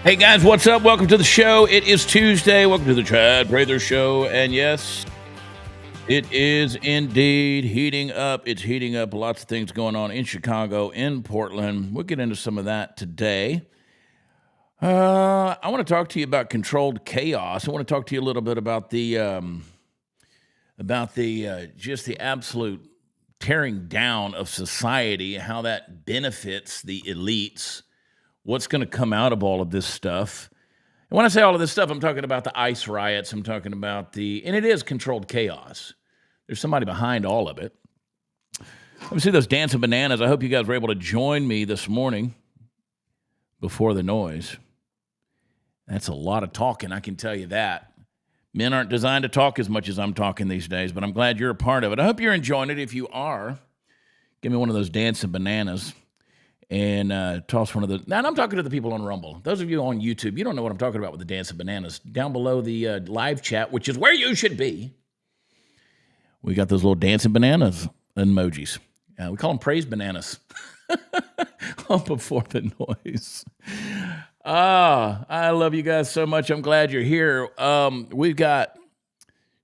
Hey guys, what's up? Welcome to the show. It is Tuesday. Welcome to the Chad Prather Show. And yes, it is indeed heating up. It's heating up. Lots of things going on in Chicago, in Portland. We'll get into some of that today. I want to talk to you about controlled chaos. I want to talk to you a little bit about the just the absolute tearing down of society, how that benefits the elites. What's going to come out of all of this stuff? And when I say all of this stuff, I'm talking about the ICE riots. I'm talking about and it is controlled chaos. There's somebody behind all of it. Let me see those dancing bananas. I hope you guys were able to join me this morning before the noise. That's a lot of talking, I can tell you that. Men aren't designed to talk as much as I'm talking these days, but I'm glad you're a part of it. I hope you're enjoying it. If you are, give me one of those dancing bananas. And toss one of the. Now I'm talking to the people on Rumble. Those of you on YouTube, you don't know what I'm talking about with the dance of bananas. Down below the live chat, which is where you should be, we got those little dancing bananas emojis. We call them praise bananas. Before the noise. I love you guys so much. I'm glad you're here. We've got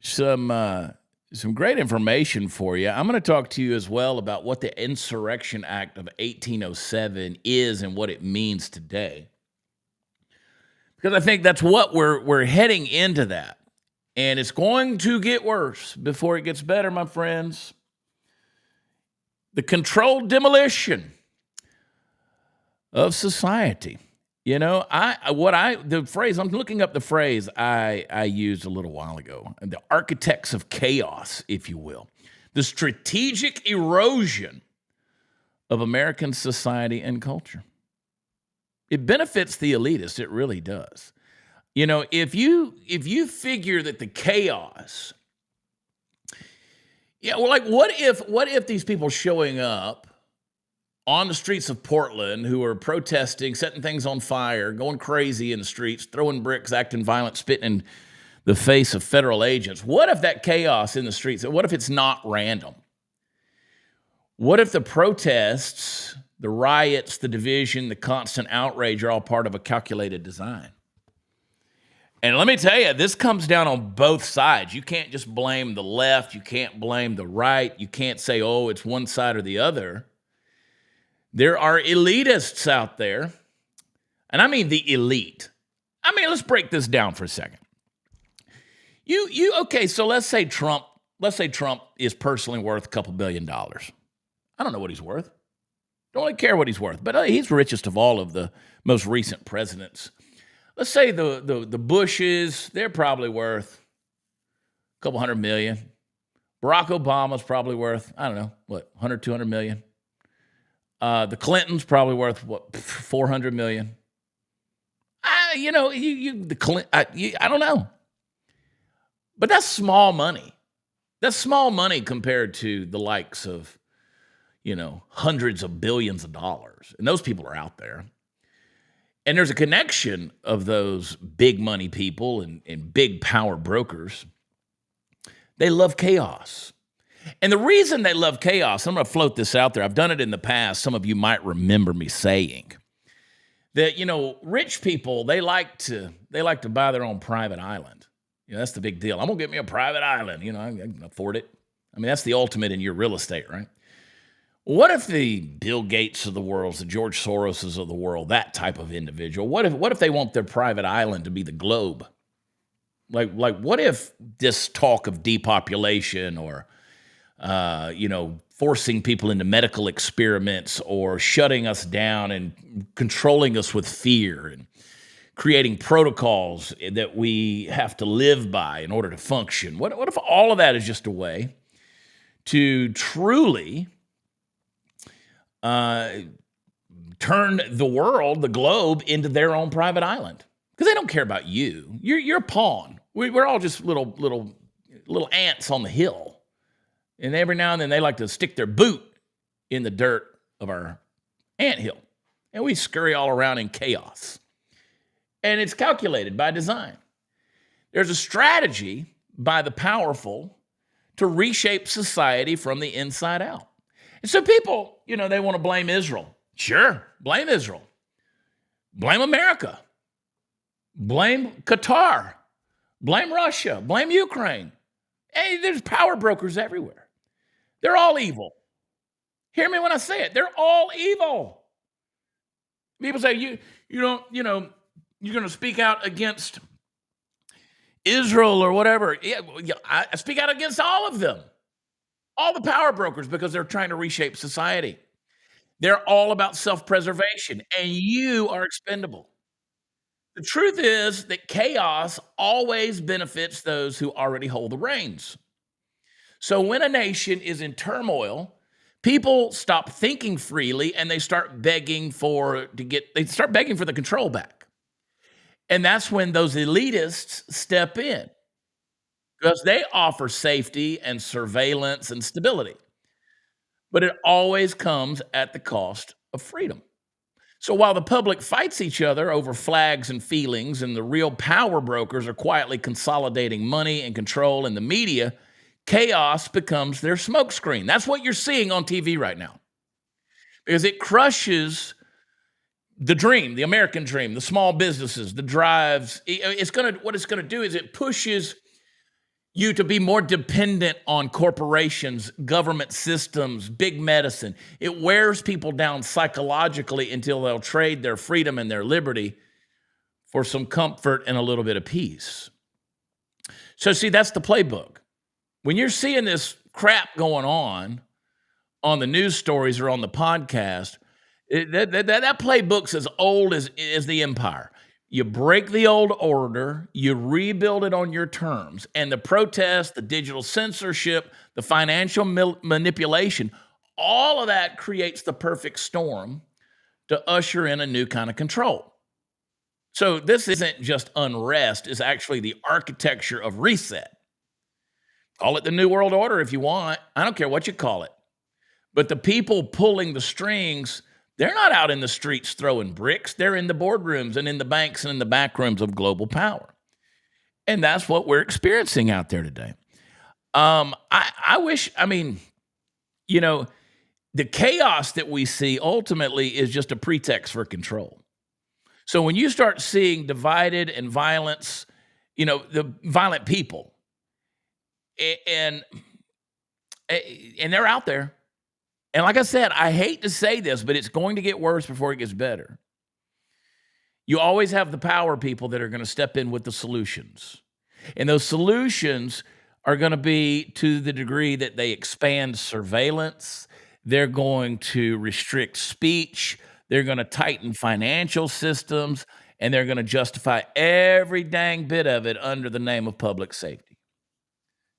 some great information for you. I'm going to talk to you as well about what the Insurrection Act of 1807 is and what it means today. Because I think that's what we're heading into that. And it's going to get worse before it gets better, my friends. The controlled demolition of society. You know, the phrase, I'm looking up the phrase I used a little while ago, the architects of chaos, if you will, the strategic erosion of American society and culture. It benefits the elitists, it really does. You know, if you figure that the chaos, like what if these people showing up on the streets of Portland who are protesting, setting things on fire, going crazy in the streets, throwing bricks, acting violent, spitting in the face of federal agents. What if that chaos in the streets, what if it's not random? What if the protests, the riots, the division, the constant outrage are all part of a calculated design? And let me tell you, this comes down on both sides. You can't just blame the left. You can't blame the right. You can't say, oh, it's one side or the other. There are elitists out there, and I mean the elite. I mean, let's break this down for a second. Okay, so let's say Trump is personally worth a couple $1 billion. I don't know what he's worth. Don't really care what he's worth, but he's the richest of all of the most recent presidents. Let's say the Bushes, they're probably worth a couple $100 million. Barack Obama's probably worth, I don't know, what, 100, 200 million. The Clintons probably worth what, 400 million. I don't know, but that's small money. That's small money compared to the likes of, hundreds of billions of dollars, and those people are out there. And there's a connection of those big money people and big power brokers. They love chaos. And the reason they love chaos, I'm going to float this out there. I've done it in the past. Some of you might remember me saying that, rich people, they like to buy their own private island. That's the big deal. I'm going to get me a private island. I can afford it. I mean, that's the ultimate in your real estate, right? What if the Bill Gates of the world, the George Soroses of the world, that type of individual, what if they want their private island to be the globe? Like what if this talk of depopulation or forcing people into medical experiments or shutting us down and controlling us with fear and creating protocols that we have to live by in order to function? What if all of that is just a way to truly turn the world, the globe, into their own private island? Because they don't care about you. You're a pawn. We're all just little ants on the hill. And every now and then they like to stick their boot in the dirt of our anthill. And we scurry all around in chaos. And it's calculated by design. There's a strategy by the powerful to reshape society from the inside out. And so people, they want to blame Israel. Sure, blame Israel. Blame America. Blame Qatar, blame Russia, blame Ukraine. Hey, there's power brokers everywhere. They're all evil. Hear me when I say it. They're all evil. People say you don't, you're going to speak out against Israel or whatever. Yeah, I speak out against all of them. All the power brokers, because they're trying to reshape society. They're all about self-preservation, and you are expendable. The truth is that chaos always benefits those who already hold the reins. So when a nation is in turmoil, people stop thinking freely and they start begging for the control back. And that's when those elitists step in because they offer safety and surveillance and stability. But it always comes at the cost of freedom. So while the public fights each other over flags and feelings, and the real power brokers are quietly consolidating money and control in the media, chaos becomes their smokescreen. That's what you're seeing on TV right now. Because it crushes the dream, the American dream, the small businesses, the drives. What it's gonna do is it pushes you to be more dependent on corporations, government systems, big medicine. It wears people down psychologically until they'll trade their freedom and their liberty for some comfort and a little bit of peace. So see, that's the playbook. When you're seeing this crap going on the news stories or on the podcast, that playbook's as old as the empire. You break the old order, you rebuild it on your terms, and the protests, the digital censorship, the financial manipulation, all of that creates the perfect storm to usher in a new kind of control. So this isn't just unrest, it's actually the architecture of reset. Call it the New World Order if you want. I don't care what you call it. But the people pulling the strings, they're not out in the streets throwing bricks. They're in the boardrooms and in the banks and in the back rooms of global power. And that's what we're experiencing out there today. I wish, the chaos that we see ultimately is just a pretext for control. So when you start seeing divided and violence, the violent people, and they're out there. And like I said, I hate to say this, but it's going to get worse before it gets better. You always have the power people that are going to step in with the solutions. And those solutions are going to be to the degree that they expand surveillance. They're going to restrict speech. They're going to tighten financial systems. And they're going to justify every dang bit of it under the name of public safety.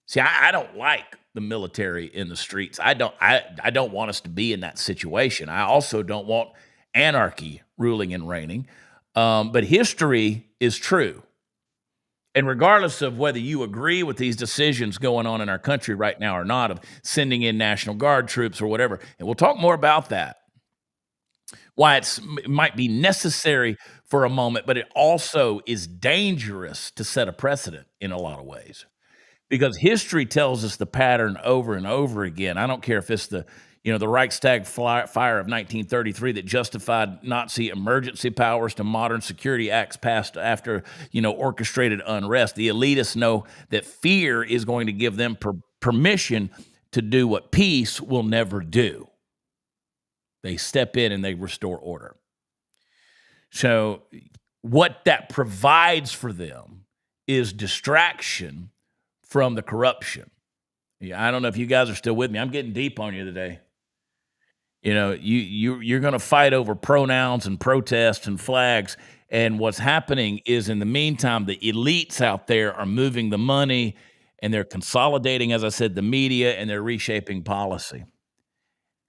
See, I don't like the military in the streets. I don't want us to be in that situation. I also don't want anarchy ruling and reigning. But history is true. And regardless of whether you agree with these decisions going on in our country right now or not, of sending in National Guard troops or whatever, and we'll talk more about that, why it might be necessary for a moment, but it also is dangerous to set a precedent in a lot of ways. Because history tells us the pattern over and over again. I don't care if it's the Reichstag fire of 1933 that justified Nazi emergency powers to modern security acts passed after, orchestrated unrest. The elitists know that fear is going to give them permission to do what peace will never do. They step in and they restore order. So what that provides for them is distraction from the corruption. Yeah, I don't know if you guys are still with me. I'm getting deep on you today. You're going to fight over pronouns and protests and flags, and what's happening is, in the meantime, the elites out there are moving the money, and they're consolidating, as I said, the media, and they're reshaping policy.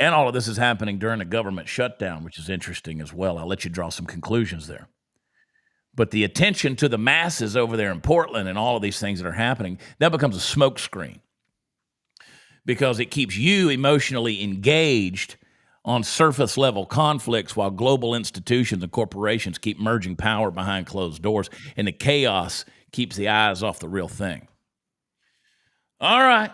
And all of this is happening during a government shutdown, which is interesting as well. I'll let you draw some conclusions there. But the attention to the masses over there in Portland and all of these things that are happening, that becomes a smokescreen because it keeps you emotionally engaged on surface level conflicts while global institutions and corporations keep merging power behind closed doors, and the chaos keeps the eyes off the real thing. All right,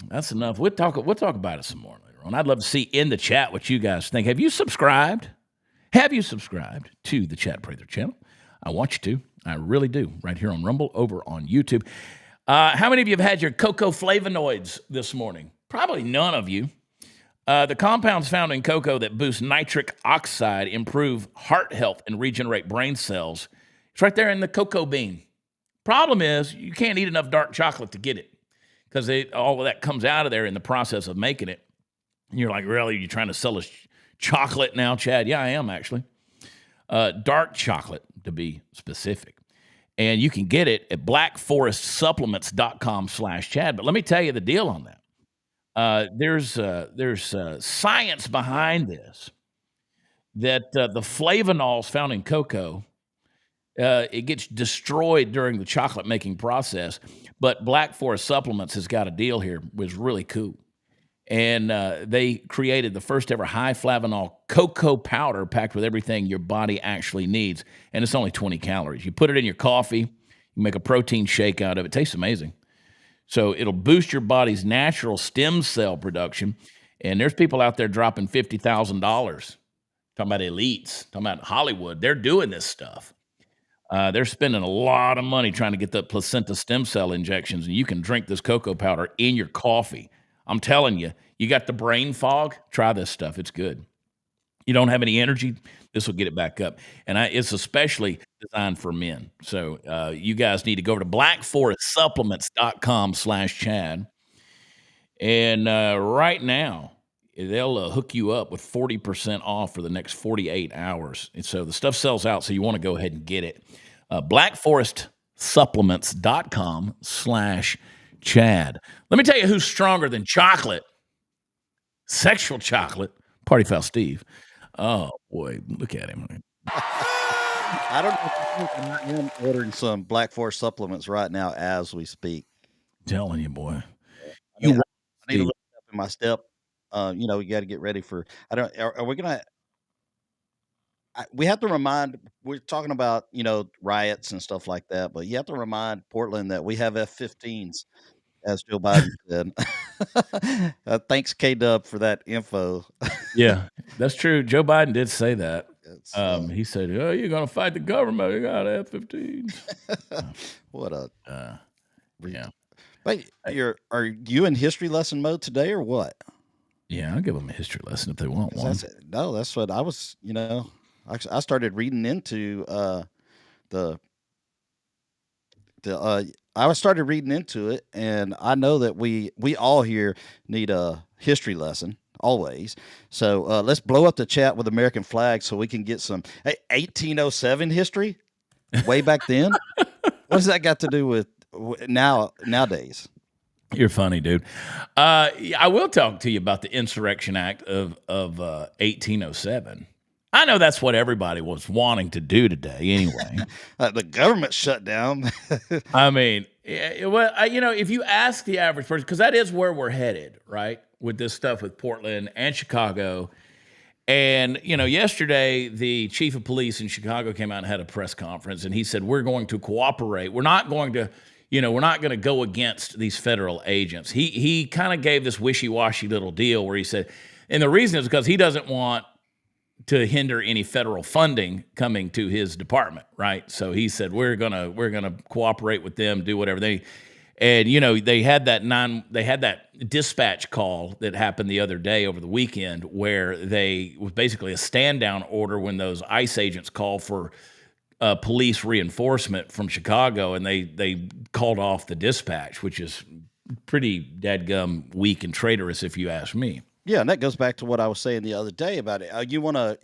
that's enough. We'll talk about it some more later on. I'd love to see in the chat what you guys think. Have you subscribed? Have you subscribed to the Chat Prather channel? I want you to. I really do. Right here on Rumble, over on YouTube. How many of you have had your cocoa flavonoids this morning? Probably none of you. The compounds found in cocoa that boost nitric oxide, improve heart health, and regenerate brain cells. It's right there in the cocoa bean. Problem is, you can't eat enough dark chocolate to get it because all of that comes out of there in the process of making it. And you're like, really? You're trying to sell us chocolate now, Chad? Yeah, I am actually. Dark chocolate, to be specific. And you can get it at blackforestsupplements.com/Chad. But let me tell you the deal on that. There's science behind this, that the flavonols found in cocoa, it gets destroyed during the chocolate making process. But Black Forest Supplements has got a deal here, which is really cool. And they created the first ever high flavanol cocoa powder packed with everything your body actually needs. And it's only 20 calories. You put it in your coffee, you make a protein shake out of it. It tastes amazing. So it'll boost your body's natural stem cell production. And there's people out there dropping $50,000, talking about elites, talking about Hollywood. They're doing this stuff. They're spending a lot of money trying to get the placenta stem cell injections, and you can drink this cocoa powder in your coffee. I'm telling you, you got the brain fog, try this stuff. It's good. You don't have any energy, this will get it back up. And it's especially designed for men. So you guys need to go over to blackforestsupplements.com/Chad. And right now, they'll hook you up with 40% off for the next 48 hours. And so the stuff sells out, so you want to go ahead and get it. blackforestsupplements.com/Chad. Let me tell you who's stronger than chocolate. Sexual chocolate. Party Foul Steve. Oh, boy, look at him. I don't know if I am ordering some Black Forest supplements right now as we speak. Telling you, boy. I need to look up in my step. You know, you got to get ready for. Are we gonna? We have to remind. We're talking about riots and stuff like that, but you have to remind Portland that we have F-15s, as Joe Biden said. Thanks, K-Dub, for that info. Yeah, that's true. Joe Biden did say that. He said, "Oh, you're gonna fight the government. You got F-15s." What a yeah. Wait, are you in history lesson mode today or what? Yeah, I'll give them a history lesson if they want one. That's what I was. I started reading into I started reading into it, and I know that we all here need a history lesson always. So let's blow up the chat with American flag so we can get some 1807 history way back then. What does that got to do with nowadays? You're funny, dude. I will talk to you about the Insurrection Act of 1807. I know that's what everybody was wanting to do today anyway. The government shut down. I mean, if you ask the average person, because that is where we're headed, right, with this stuff with Portland and Chicago. And, yesterday, the chief of police in Chicago came out and had a press conference, and he said, we're going to cooperate. We're not going to go against these federal agents. He kind of gave this wishy-washy little deal where he said, and the reason is because he doesn't want to hinder any federal funding coming to his department, right? So he said, we're gonna cooperate with them, do whatever they. And they had that dispatch call that happened the other day over the weekend where they was basically a stand down order when those ICE agents called for police reinforcement from Chicago, and they called off the dispatch, which is pretty dadgum weak and traitorous if you ask me. Yeah, and that goes back to what I was saying the other day about it. You want to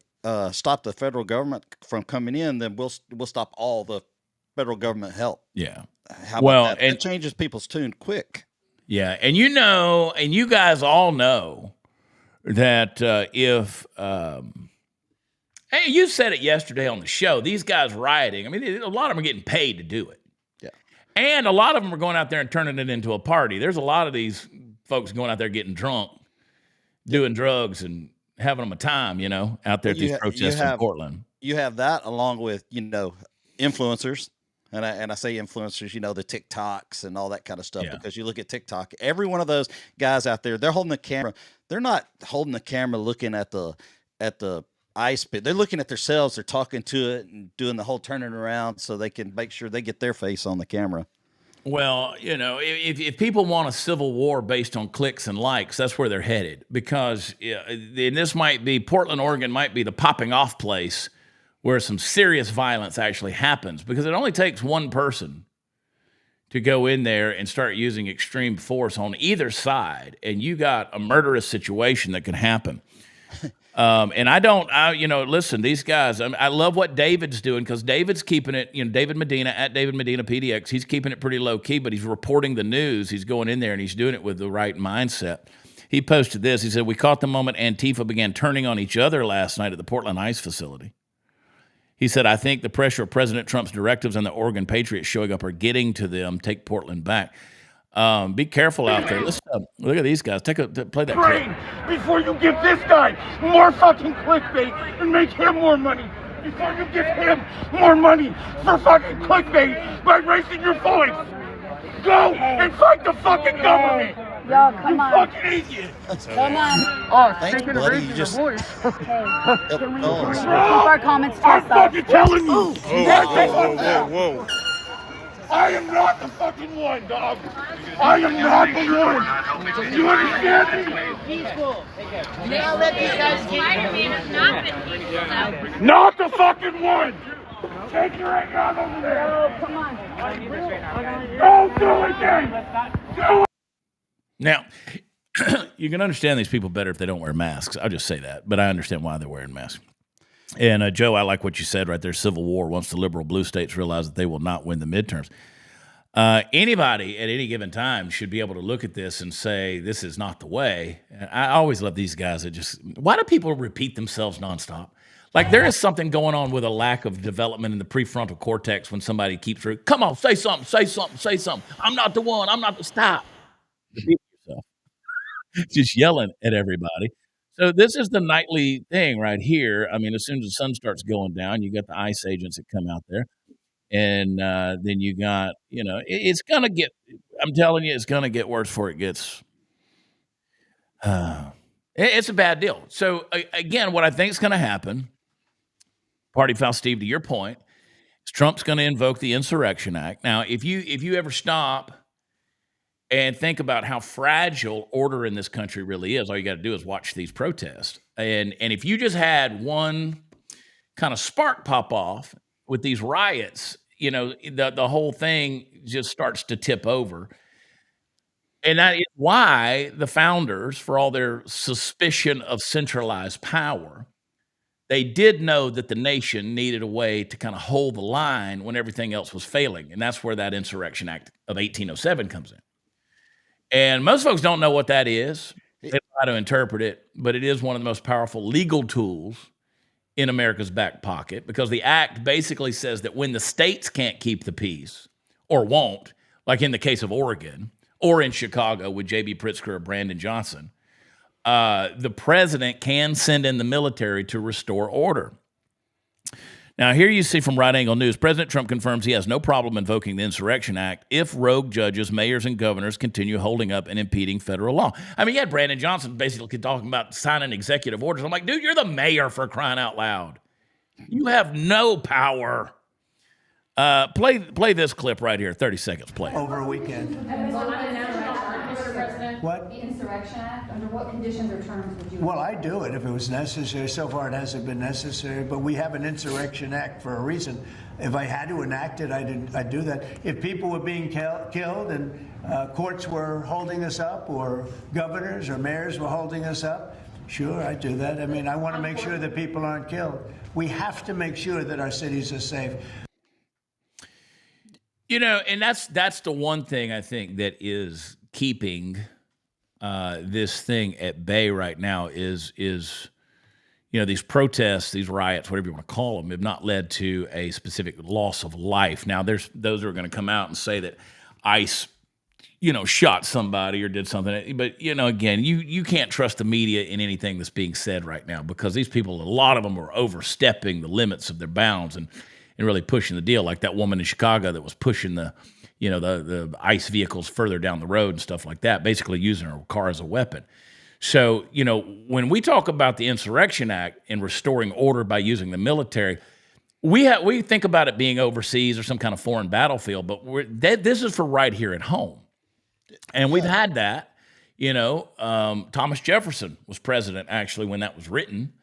stop the federal government from coming in, then we'll stop all the federal government help. Yeah. How about that? It changes people's tune quick. Yeah, and you guys all know that if hey, you said it yesterday on the show, these guys rioting, I mean, a lot of them are getting paid to do it. Yeah. And a lot of them are going out there and turning it into a party. There's a lot of these folks going out there getting drunk, doing drugs and having them a time, out there at these protests in Portland. You have that along with, influencers. And I say influencers, the TikToks and all that kind of stuff, because you look at TikTok, every one of those guys out there, they're holding the camera. They're not holding the camera looking at the ice pit. They're looking at themselves. They're talking to it and doing the whole turning around so they can make sure they get their face on the camera. Well, if people want a civil war based on clicks and likes, that's where they're headed. Because and this might be Portland, Oregon, might be the popping off place where some serious violence actually happens. Because it only takes one person to go in there and start using extreme force on either side, and you got a murderous situation that can happen. Listen, these guys, I love what David's doing, because David's keeping it, David Medina at David Medina PDX, he's keeping it pretty low key, but he's reporting the news. He's going in there and he's doing it with the right mindset. He posted this. He said, "We caught the moment Antifa began turning on each other last night at the Portland ICE facility." He said, "I think the pressure of President Trump's directives and the Oregon Patriots showing up are getting to them. Take Portland back." Be careful out there. Listen up. Look at these guys. Play that clip. Before you give this guy more fucking clickbait and make him more money. Before you give him more money for fucking clickbait by raising your voice. Go and fight the fucking government. Yo, come on. Fucking idiot. Come on. Oh, Thanks, speaking of buddy. raising You your just- voice. Hey, can we Oh, keep our comments to I'm ourselves? fucking telling you. Whoa. I am not the fucking one, dog. I am not the one. You understand me? Now let these guys Spider-Man has not been peaceful, though. Not the fucking one. Take your anger out over there. Oh, come on. Don't do it then. Do it. Now, you can understand these people better if they don't wear masks. I'll just say that, but I understand why they're wearing masks. And Joe, I like what you said right there. Civil war once the liberal blue states realize that they will not win the midterms. Anybody at any given time should be able to look at this and say, this is not the way. And I always love these guys that why do people repeat themselves nonstop? Like there is something going on with a lack of development in the prefrontal cortex when somebody keeps, come on, say something. I'm not the one. I'm not the stop. Repeat yourself. Just yelling at everybody. So this is the nightly thing right here. I mean, as soon as the sun starts going down, you got the ICE agents that come out there. And then you got, it's going to get, I'm telling you, it's going to get worse before it gets, it's a bad deal. So again, what I think is going to happen, Party Foul Steve, to your point, is Trump's going to invoke the Insurrection Act. Now, if you ever stop and think about how fragile order in this country really is, all you got to do is watch these protests. And if you just had one kind of spark pop off with these riots, the whole thing just starts to tip over. And that is why the founders, for all their suspicion of centralized power, they did know that the nation needed a way to kind of hold the line when everything else was failing. And that's where that Insurrection Act of 1807 comes in. And most folks don't know what that is. They try to interpret it, but it is one of the most powerful legal tools in America's back pocket, because the act basically says that when the states can't keep the peace or won't, like in the case of Oregon or in Chicago with J.B. Pritzker or Brandon Johnson, the president can send in the military to restore order. Now, here you see from Right Angle News, President Trump confirms he has no problem invoking the Insurrection Act if rogue judges, mayors, and governors continue holding up and impeding federal law. I mean, you had Brandon Johnson basically talking about signing executive orders. I'm like, dude, you're the mayor, for crying out loud. You have no power. Play this clip right here, 30 seconds, play. Over a weekend. What? The Insurrection Act, under what conditions or terms would you? Well, I'd do it if it was necessary. So far, it hasn't been necessary, but we have an Insurrection Act for a reason. If I had to enact it, I'd do that. If people were being killed and courts were holding us up, or governors or mayors were holding us up, sure, I'd do that. I mean, I want to make sure that people aren't killed. We have to make sure that our cities are safe. And that's the one thing I think that is keeping this thing at bay right now is these protests, these riots, whatever you want to call them, have not led to a specific loss of life. Now, there's those who are going to come out and say that ICE, shot somebody or did something. But, again, you can't trust the media in anything that's being said right now, because these people, a lot of them are overstepping the limits of their bounds and really pushing the deal, like that woman in Chicago that was pushing the ICE vehicles further down the road and stuff like that, basically using her car as a weapon. So, when we talk about the Insurrection Act and restoring order by using the military, we think about it being overseas or some kind of foreign battlefield, but this is for right here at home. And we've had that. Thomas Jefferson was president, actually, when that was written.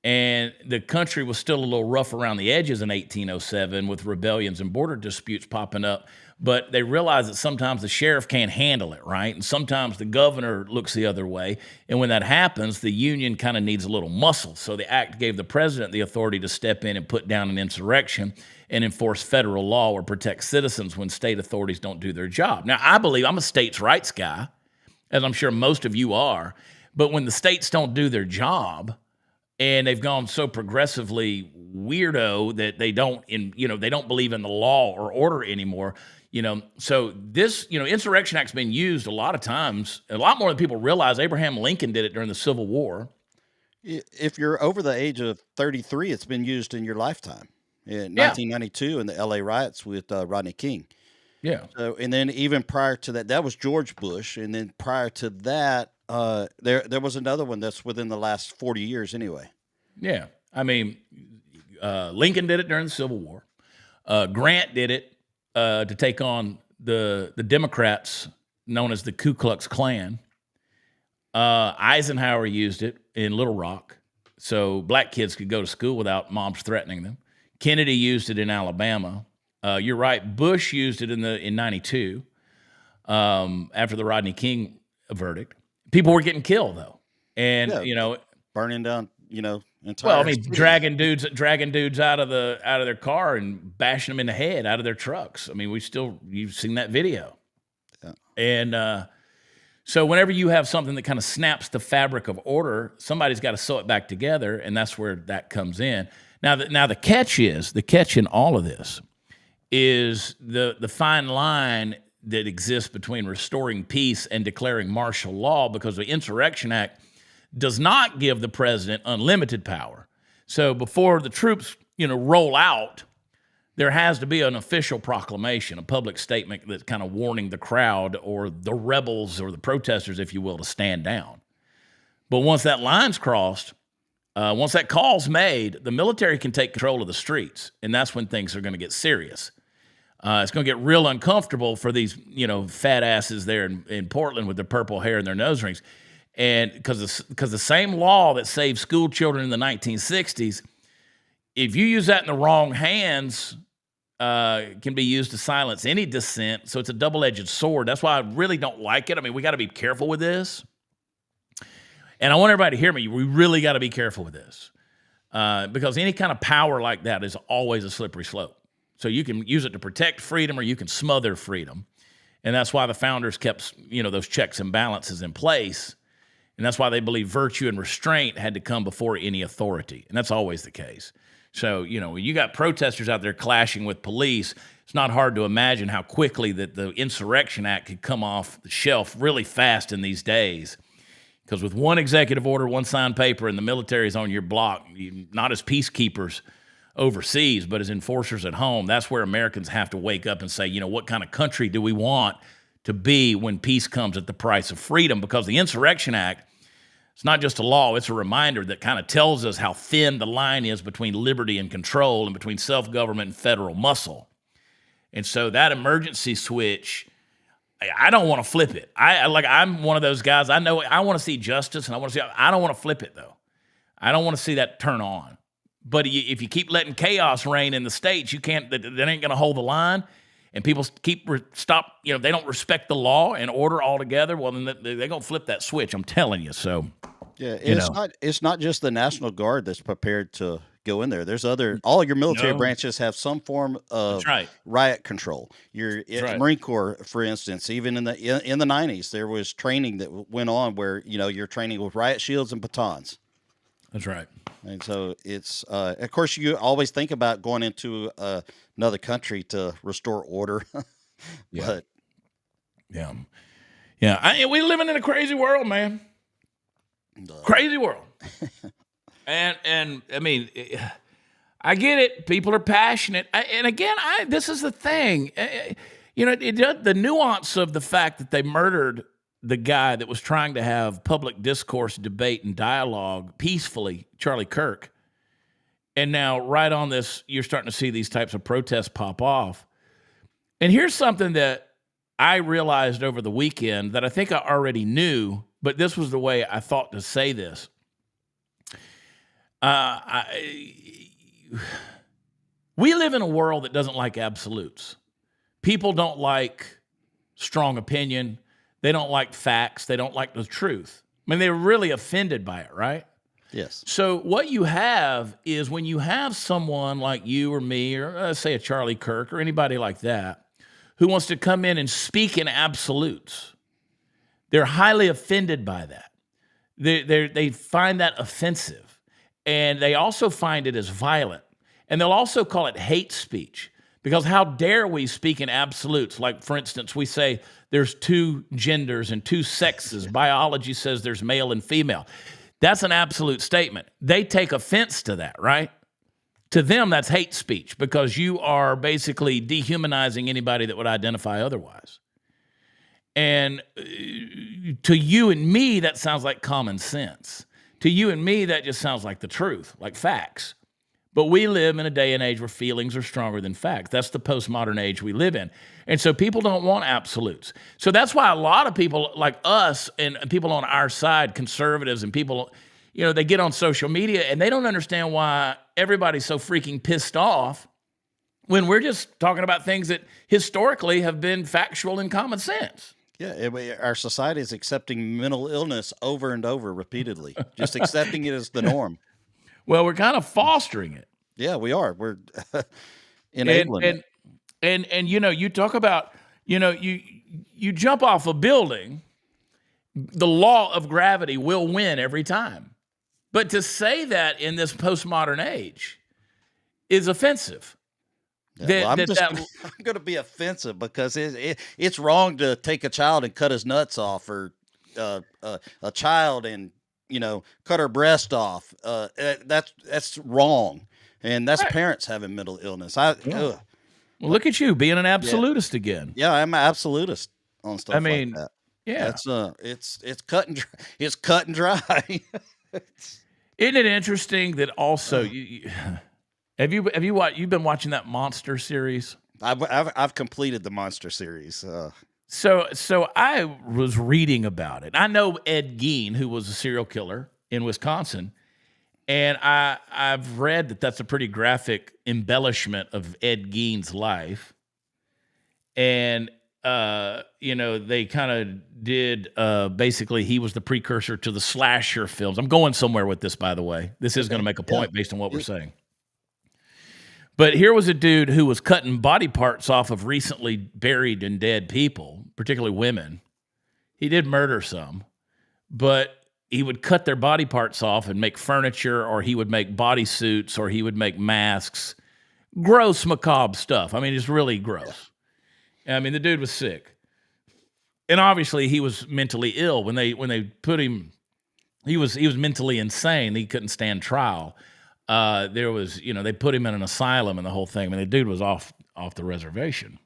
And the country was still a little rough around the edges in 1807 with rebellions and border disputes popping up. But they realized that sometimes the sheriff can't handle it, right? And sometimes the governor looks the other way. And when that happens, the Union kind of needs a little muscle. So the act gave the president the authority to step in and put down an insurrection and enforce federal law or protect citizens when state authorities don't do their job. Now, I believe I'm a states' rights guy, as I'm sure most of you are. But when the states don't do their job, and they've gone so progressively weirdo that they don't believe in the law or order anymore. So this, Insurrection Act's been used a lot of times, a lot more than people realize. Abraham Lincoln did it during the Civil War. If you're over the age of 33, it's been used in your lifetime. In 1992 in the LA riots with Rodney King. Yeah. So, and then even prior to that, that was George Bush. And then prior to that, there was another one that's within the last 40 years anyway. Yeah. I mean, Lincoln did it during the Civil War. Grant did it to take on the Democrats known as the Ku Klux Klan. Eisenhower used it in Little Rock so black kids could go to school without moms threatening them. Kennedy used it in Alabama. You're right. Bush used it in 92 after the Rodney King verdict. People were getting killed though, and burning down, entire. Well, I mean, dragging dudes out of their car and bashing them in the head out of their trucks. I mean, you've seen that video, and so whenever you have something that kind of snaps the fabric of order, somebody's got to sew it back together, and that's where that comes in. Now the catch in all of this is the fine line that exists between restoring peace and declaring martial law, because the Insurrection Act does not give the president unlimited power. So before the troops, roll out, there has to be an official proclamation, a public statement that's kind of warning the crowd or the rebels or the protesters, if you will, to stand down. But once that line's crossed, once that call's made, the military can take control of the streets, and that's when things are going to get serious. It's going to get real uncomfortable for these, fat asses there in Portland with their purple hair and their nose rings. And because the same law that saved school children in the 1960s, if you use that in the wrong hands, can be used to silence any dissent. So it's a double-edged sword. That's why I really don't like it. I mean, we got to be careful with this. And I want everybody to hear me. We really got to be careful with this because any kind of power like that is always a slippery slope. So you can use it to protect freedom or you can smother freedom. And that's why the founders kept, those checks and balances in place. And that's why they believe virtue and restraint had to come before any authority. And that's always the case. So, when you got protesters out there clashing with police, it's not hard to imagine how quickly that the Insurrection Act could come off the shelf really fast in these days. Because with one executive order, one signed paper, and the military is on your block, not as peacekeepers overseas, but as enforcers at home, that's where Americans have to wake up and say, what kind of country do we want to be when peace comes at the price of freedom? Because the Insurrection Act, it's not just a law, it's a reminder that kind of tells us how thin the line is between liberty and control and between self-government and federal muscle. And so that emergency switch, I don't want to flip it. I'm one of those guys, I know I want to see justice and I don't want to flip it though. I don't want to see that turn on. But if you keep letting chaos reign in the states, that ain't going to hold the line. And people they don't respect the law and order altogether. Well, then they're going to flip that switch. I'm telling you. So, yeah, it's not just the National Guard that's prepared to go in there. There's all your military branches have some form of riot control. Marine Corps, for instance, even in the 90s, there was training that went on where, you're training with riot shields and batons. That's right. And so it's, of course, you always think about going into another country to restore order. Yeah. We living in a crazy world, man. Crazy world. and I mean, I get it. People are passionate. This is the thing. The nuance of the fact that they murdered the guy that was trying to have public discourse, debate, and dialogue peacefully, Charlie Kirk. And now, right on this, you're starting to see these types of protests pop off. And here's something that I realized over the weekend that I think I already knew, but this was the way I thought to say this. We live in a world that doesn't like absolutes. People don't like strong opinion. They don't like facts. They don't like the truth. I mean, they're really offended by it, right? Yes. So what you have is when you have someone like you or me, or let's say a Charlie Kirk or anybody like that, who wants to come in and speak in absolutes, they're highly offended by that. They find that offensive. And they also find it as violent. And they'll also call it hate speech. Because how dare we speak in absolutes? Like, for instance, we say there's two genders and two sexes. Biology says there's male and female. That's an absolute statement. They take offense to that, right? To them, that's hate speech because you are basically dehumanizing anybody that would identify otherwise. And to you and me, that sounds like common sense. To you and me, that just sounds like the truth, like facts. But we live in a day and age where feelings are stronger than facts. That's the postmodern age we live in. And so people don't want absolutes. So that's why a lot of people like us and people on our side, conservatives and people, they get on social media and they don't understand why everybody's so freaking pissed off when we're just talking about things that historically have been factual and common sense. Yeah, our society is accepting mental illness over and over repeatedly, just accepting it as the norm. Well, we're kind of fostering it. Yeah, we are. We're enabling it. And you talk about, you jump off a building, the law of gravity will win every time. But to say that in this postmodern age is offensive. Yeah, I'm going to be offensive because it's wrong to take a child and cut his nuts off, or a child and cut her breast off. That's wrong, and that's parents having mental illness. Well, look at you being an absolutist again. Yeah, I'm an absolutist on stuff like that. Yeah, that's it's cut and dry. It's cut and dry. Isn't it interesting that also have you watched? You've been watching that Monster series. I've completed the Monster series. So I was reading about it. I know Ed Gein, who was a serial killer in Wisconsin, and I've read that that's a pretty graphic embellishment of Ed Gein's life. And they kind of did basically he was the precursor to the slasher films. I'm going somewhere with this, by the way. This is going to make a point based on what we're saying. But here was a dude who was cutting body parts off of recently buried and dead people, particularly women. He did murder some, but he would cut their body parts off and make furniture, or he would make bodysuits, or he would make masks. Gross, macabre stuff. I mean, it's really gross. I mean, the dude was sick. And obviously he was mentally ill. When they put him, he was mentally insane. He couldn't stand trial. There was, they put him in an asylum and the whole thing. I mean, the dude was off the reservation.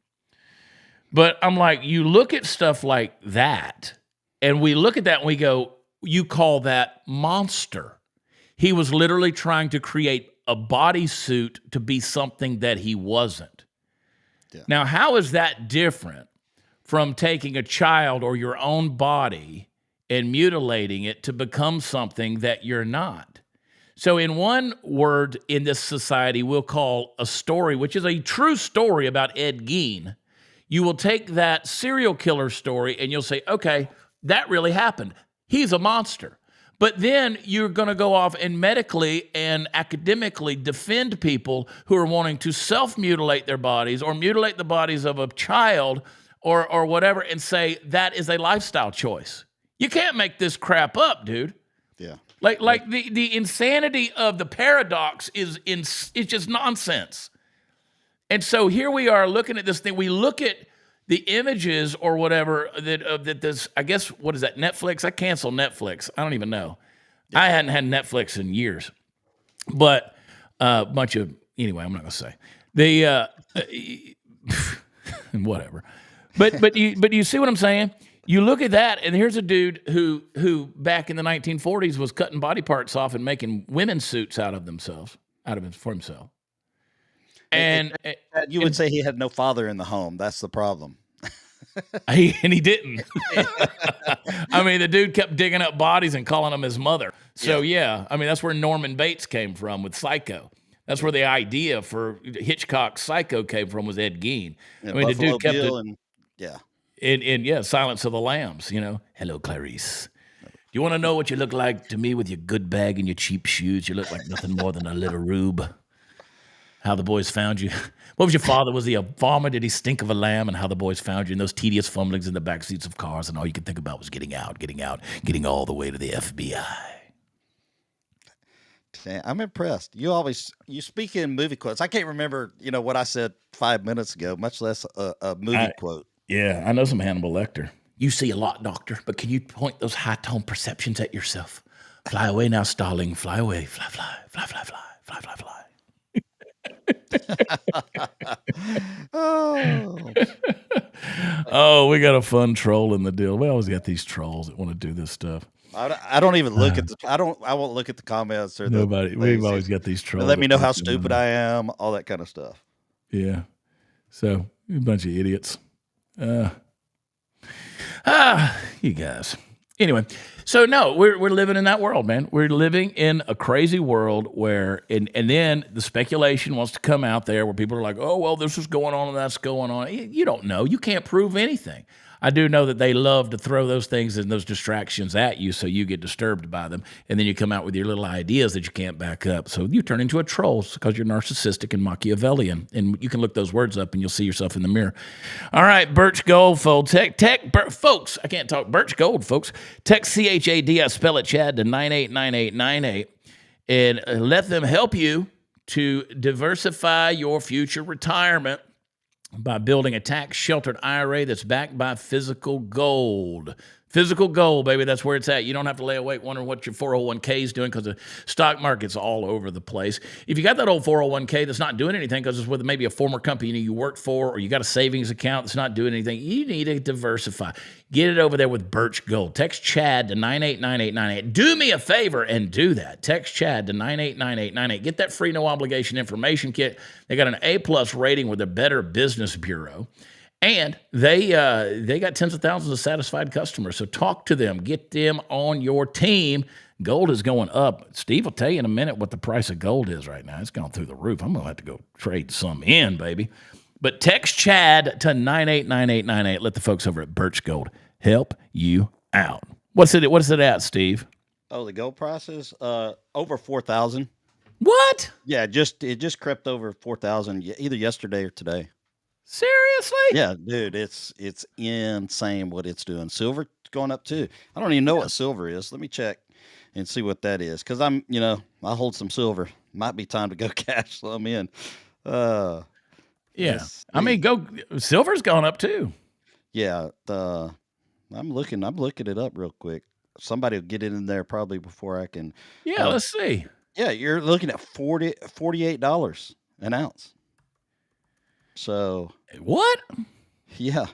But I'm like, you look at stuff like that, and we look at that and we go, you call that monster. He was literally trying to create a bodysuit to be something that he wasn't. Yeah. Now, how is that different from taking a child or your own body and mutilating it to become something that you're not? So in one word in this society, we'll call a story, which is a true story about Ed Gein. You will take that serial killer story and you'll say, okay, that really happened. He's a monster. But then you're going to go off and medically and academically defend people who are wanting to self-mutilate their bodies or mutilate the bodies of a child or whatever and say that is a lifestyle choice. You can't make this crap up, dude. Yeah. Like the insanity of the paradox is just nonsense. And so here we are looking at this thing. We look at the images or whatever that this, I guess, what is that, Netflix? I canceled Netflix. I don't even know. Yeah. I hadn't had Netflix in years. But anyway, I'm not going to say. Whatever. But you see what I'm saying? You look at that, and here's a dude who back in the 1940s was cutting body parts off and making women's suits out of for himself. And You would say he had no father in the home. That's the problem. he didn't. I mean, the dude kept digging up bodies and calling them his mother. So yeah, I mean that's where Norman Bates came from with Psycho. That's where the idea for Hitchcock's Psycho came from, was Ed Gein. And I mean, the Buffalo dude kept Bill it. and yeah. In Silence of the Lambs, hello, Clarice. Do you want to know what you look like to me with your good bag and your cheap shoes? You look like nothing more than a little rube. How the boys found you. What was your father? Was he a farmer? Did he stink of a lamb? And how the boys found you in those tedious fumblings in the back seats of cars, and all you could think about was getting out, getting all the way to the FBI. I'm impressed. You speak in movie quotes. I can't remember, what I said 5 minutes ago, much less a movie quote. Yeah, I know some Hannibal Lecter. You see a lot, Doctor, but can you point those high-tone perceptions at yourself? Fly away now, Starling. Fly away. Fly, fly, fly, fly, fly, fly, fly, fly. Oh, we got a fun troll in the deal. We always got these trolls that want to do this stuff. I don't even look at I won't look at the comments or nobody. We've always got these trolls. Let me know how stupid I am, all that kind of stuff. Yeah. So a bunch of idiots. You guys. Anyway, so no, we're living in that world, man. We're living in a crazy world where, and then the speculation wants to come out there where people are like, oh, well, this is going on and that's going on. You don't know. You can't prove anything. I do know that they love to throw those things and those distractions at you so you get disturbed by them, and then you come out with your little ideas that you can't back up. So you turn into a troll because you're narcissistic and Machiavellian, and you can look those words up and you'll see yourself in the mirror. All right, Birch Gold, folks. Folks, I can't talk. Birch Gold, folks. Text CHAD, I spell it Chad, to 989898, and let them help you to diversify your future retirement by building a tax-sheltered IRA that's backed by physical gold. Physical gold, baby, that's where it's at. You don't have to lay awake wondering what your 401k is doing because the stock market's all over the place. If you got that old 401k that's not doing anything because it's with maybe a former company you worked for, or you got a savings account that's not doing anything, you need to diversify. Get it over there with Birch Gold. Text Chad to 989898. Do me a favor and do that. Text Chad to 989898. Get that free no obligation information kit. They got an A+ rating with the Better Business Bureau. And they got tens of thousands of satisfied customers. So talk to them. Get them on your team. Gold is going up. Steve will tell you in a minute what the price of gold is right now. It's gone through the roof. I'm going to have to go trade some in, baby. But text Chad to 989898. Let the folks over at Birch Gold help you out. What's it at, Steve? Oh, the gold prices? Over 4,000. What? Yeah, it just crept over 4,000 either yesterday or today. Seriously? Yeah, dude, it's insane what it's doing. Silver going up too. I don't even know what silver is. Let me check and see what that is, because I hold some silver. Might be time to go cash some in. Yeah, I mean, silver's gone up too. Yeah, I'm looking it up real quick. Somebody will get it in there probably before I can. Yeah, let's see. Yeah, you're looking at $48 an ounce. So what? Yeah,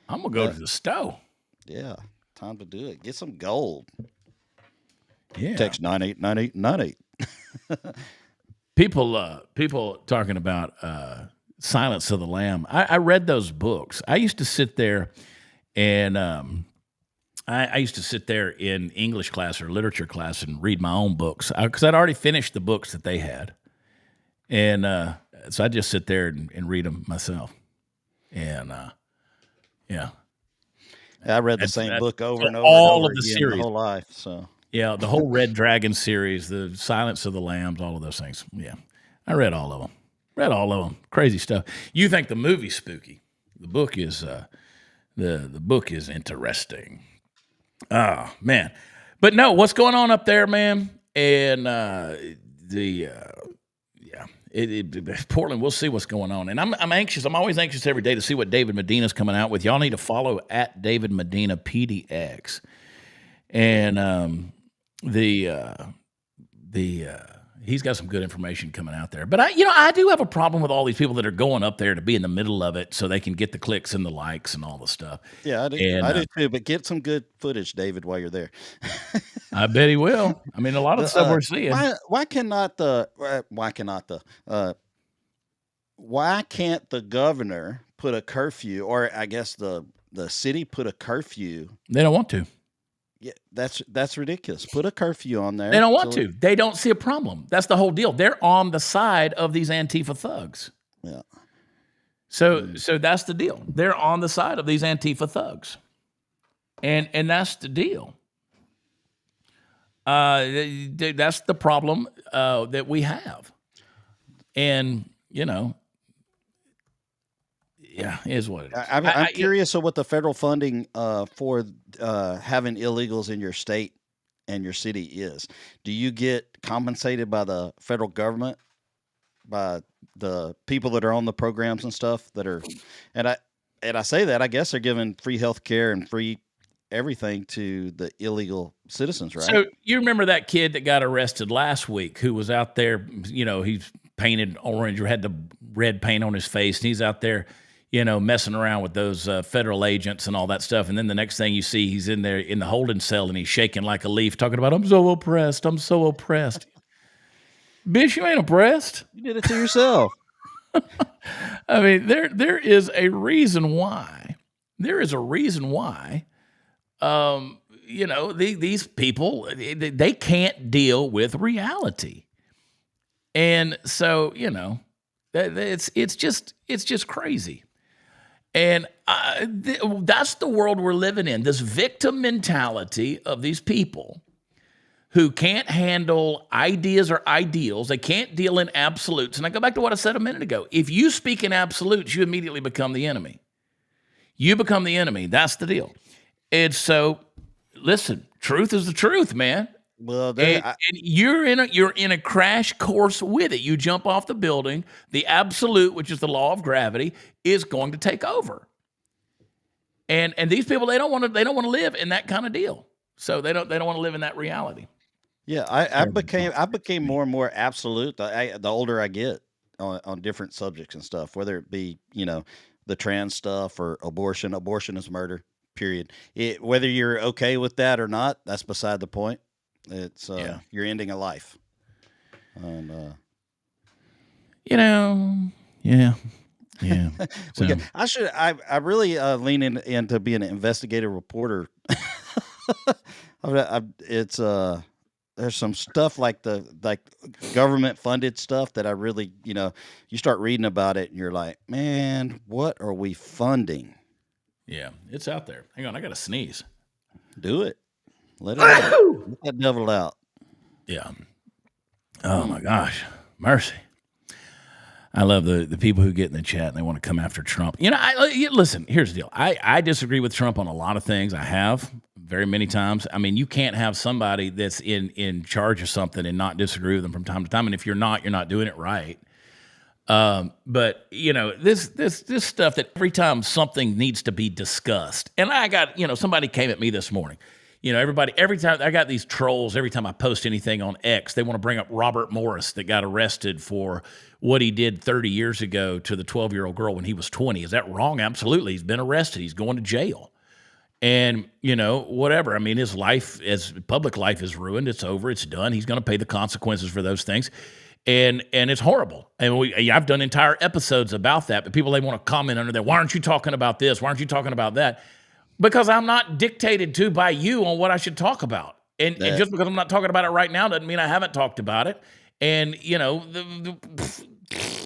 I'm gonna go to the stove. Yeah, time to do it. Get some gold. Yeah. Text 989898. People talking about Silence of the Lamb. I read those books. I used to sit there and I used to sit there in English class or literature class and read my own books because I'd already finished the books that they had. And so I just sit there and read them myself. And yeah. I read the same book over and over all and over of the again series. my whole life. So yeah, the whole Red Dragon series, the Silence of the Lambs, all of those things. Yeah, I read all of them. Crazy stuff. You think the movie's spooky? The book is the book is interesting. Oh man, but no, what's going on up there, man? And Portland, we'll see what's going on. And I'm anxious. I'm always anxious every day to see what David Medina's coming out with. Y'all need to follow at David Medina PDX. And He's got some good information coming out there. But I do have a problem with all these people that are going up there to be in the middle of it so they can get the clicks and the likes and all the stuff. Yeah, I do. And, I do too. But get some good footage, David, while you're there. I bet he will. I mean, a lot of the stuff we're seeing. Why can't the governor put a curfew, or I guess the city put a curfew? They don't want to. Yeah, that's ridiculous. Put a curfew on there. They don't want to. They don't see a problem. That's the whole deal. They're on the side of these Antifa thugs. Yeah. So that's the deal. They're on the side of these Antifa thugs. And that's the deal. That's the problem that we have. And, yeah, it is what it is. I'm curious of what the federal funding for having illegals in your state and your city is. Do you get compensated by the federal government, by the people that are on the programs and stuff that are, and I say that, I guess they're giving free health care and free everything to the illegal citizens, right? So you remember that kid that got arrested last week who was out there, he's painted orange or had the red paint on his face, and he's out there messing around with those federal agents and all that stuff. And then the next thing you see, he's in there in the holding cell and he's shaking like a leaf talking about, I'm so oppressed. Bitch, you ain't oppressed. You did it to yourself. I mean, there is a reason why. These people, they can't deal with reality. And so, it's just crazy. And that's the world we're living in, this victim mentality of these people who can't handle ideas or ideals. They can't deal in absolutes. And I go back to what I said a minute ago. If you speak in absolutes, you immediately become the enemy. You become the enemy. That's the deal. And so, listen, truth is the truth, man. Well, and you're in a crash course with it. You jump off the building. The absolute, which is the law of gravity, is going to take over. And these people, they don't want to live in that kind of deal. So they don't want to live in that reality. Yeah, I became more and more absolute the older I get on different subjects and stuff, whether it be the trans stuff or abortion. Abortion is murder. Period. Whether you're okay with that or not, that's beside the point. It's you're ending a life. And yeah. So. I really lean into being an investigative reporter. It's there's some stuff like government funded stuff that I really, you start reading about it and you're like, man, what are we funding? Yeah, it's out there. Hang on, I got to sneeze. Do it. Let it out. Let that devil out. Yeah. Oh my gosh, mercy. I love the people who get in the chat and they want to come after Trump. Listen, here's the deal. I disagree with Trump on a lot of things. I have very many times. I mean, you can't have somebody that's in charge of something and not disagree with them from time to time. And if you're not doing it right. But this stuff that every time something needs to be discussed, and I got, somebody came at me this morning. Every time I got these trolls, every time I post anything on X, they want to bring up Robert Morris that got arrested for what he did 30 years ago to the 12-year-old girl when he was 20. Is that wrong? Absolutely. He's been arrested. He's going to jail. And, whatever. I mean, his life, as public life, is ruined. It's over. It's done. He's going to pay the consequences for those things. And it's horrible. And I've done entire episodes about that, but people, they want to comment under there. Why aren't you talking about this? Why aren't you talking about that? Because I'm not dictated to by you on what I should talk about. And just because I'm not talking about it right now doesn't mean I haven't talked about it. And,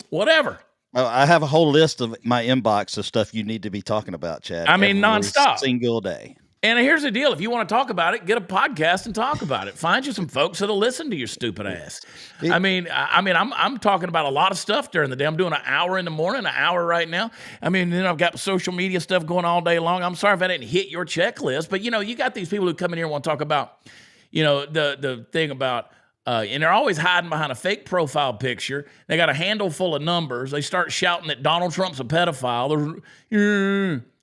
whatever. Oh, I have a whole list of my inbox of stuff you need to be talking about, Chad. I mean, nonstop. Single day. And here's the deal. If you want to talk about it, get a podcast and talk about it. Find you some folks that'll listen to your stupid ass. I'm talking about a lot of stuff during the day. I'm doing an hour in the morning, an hour right now. I mean, then I've got social media stuff going all day long. I'm sorry if I didn't hit your checklist, but you got these people who come in here and want to talk about, the thing about, and they're always hiding behind a fake profile picture. They got a handle full of numbers. They start shouting that Donald Trump's a pedophile.